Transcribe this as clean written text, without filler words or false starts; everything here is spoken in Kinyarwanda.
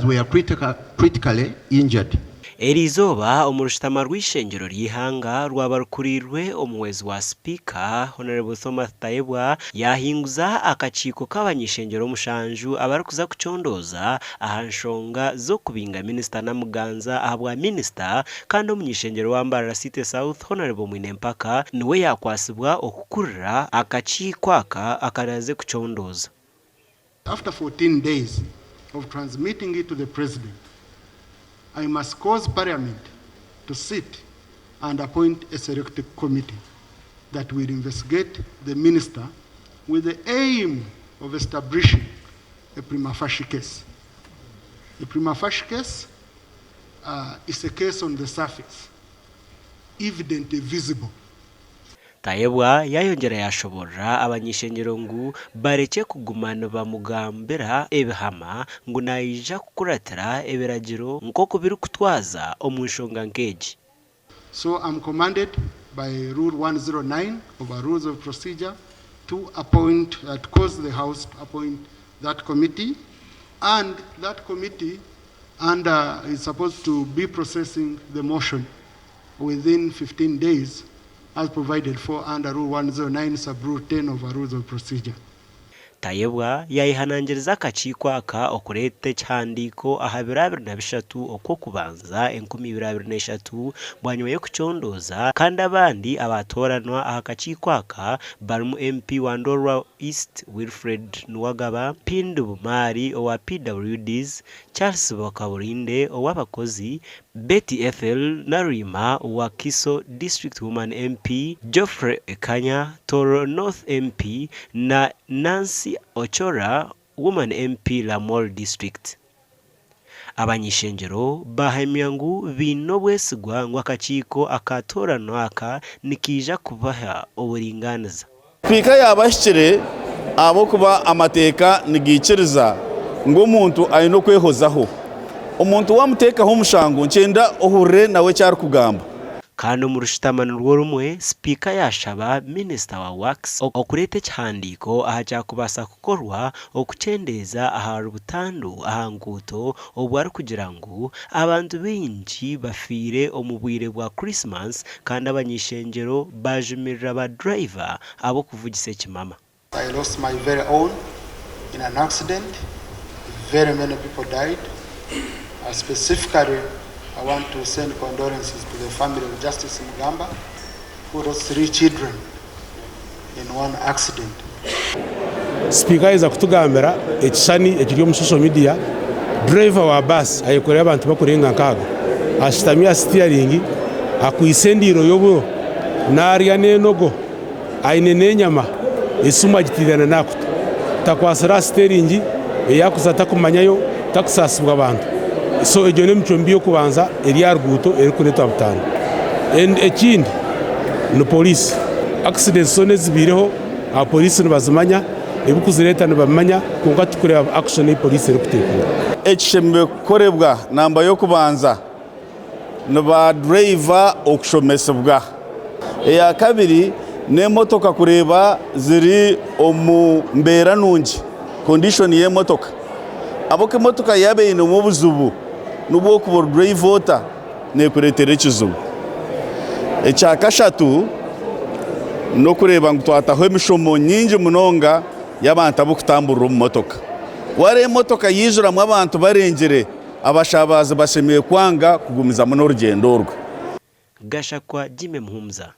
We are critically injured. Erizoba umurushitama rw'Eishengyero ry'ihanga rwabarukurirwe omwezi wa Speaker Honorable Thomas Tayebwa yahinguza akakiiko k'abanyeshengyero mushanju abarukuza kucondoza aha Enshonga zo kubinga Minisita Namuganza ahabwa Minister kandi omunyeshengyero w'Ambarara City South Honorable Mwinempaka niwe yakwasibwa okukurira akakiiko aka akaraze kucondoza. After 14 days of transmitting it to the President, I must cause Parliament to sit and appoint a select committee that will investigate the Minister with the aim of establishing a prima facie case. A prima facie case is a case on the surface, evidently visible. Tayebwa yayongera yashobora abanyeshengyero ngu bareke kugumana bamugambira ebihama ngu naija kukuratira ebiragiro nkoko biri kutwaza omwishonga nkeji. So I'm commanded by Rule 109 of our Rules of Procedure to appoint, to cause the House to appoint that committee, and that committee is supposed to be processing the motion within 15 days as provided for under Rule 109 sub-Rule 10 of our Rules of Procedure. Tayebwa yayihanangiriza akakiiko aka okurete cyandiko aha 2023 okwo kubanza 2023 bwanyuma yo kucondoza kandi abandi abatoranwa aha akakiiko aka barimu MP wa Ndorwa East Wilfred Nwagaba, Pindu Bumari owa PWDs, Charles Bakaburinde owabakozi, Betty Ethel Narima wa Kiso District Woman MP, Geoffrey Ekanya Toro North MP na Nancy Ochora Woman MP Lamol District. Abanyeshengyero bahemya ngu bino bwesigwa ngo akakiiko akatorano aka nikija kubaha uburinganiza. Speaker yabashikire abo kuba amateka nigikiriza ngo umuntu ayino kwehozaho. Umuntu wamuteka ho mushango ncenda ohure nawe cyari kugamba. Kandi umurushitama rwo rumwe Speaker yashaba Minister wa Works okurete cyandiko ahaja kubasa kukorwa okucendeza aha rubutandu aha nguto obwari kugira ngo abantu benshi bafire omubwire bwa Christmas kandi abanyeshengyero bajumirira ba driver abo kuvugise kimama. I lost my very own in an accident. Very many people died. Specifically, I want to send condolences to the family of Justice Mugamba, who lost 3 children in one accident. Speaker iza kutugambira ekishani ekiri mu social media, driver wa bus ayikorera abantu bakurenga nkaga ashitamya steering akuyisendiro yobo nariya nenogo ayinene nyama isuma gitirana nakuta takwasira steering eyakuza takumanyayo takusasibwa abantu. So ejone mchombi yo kubanza eri arguto eri kureta butano and ekindi no police accident zone zibireho a police nibazimanya ebukuzireta nibamanya kunga tukureba action ya police eri kutekura ekishembe korebwa namba yo kubanza no driver okushomesebwa eya kabiri ne motoka kureba ziri omu mbera nungi condition ye motoka aboke motoka yabe ino mu buzubu nubo kubor driver ne kuretere kizubu ecyakashatu no kureba ngo twataho emishomo nyingi munonga y'abantu abukutambura mu motoka ware motoka yijura mu abantu barengere abashabazi bashemiye kwanga kugumiza mu n'urugendo rwe Gashakwa Jime Mhumza.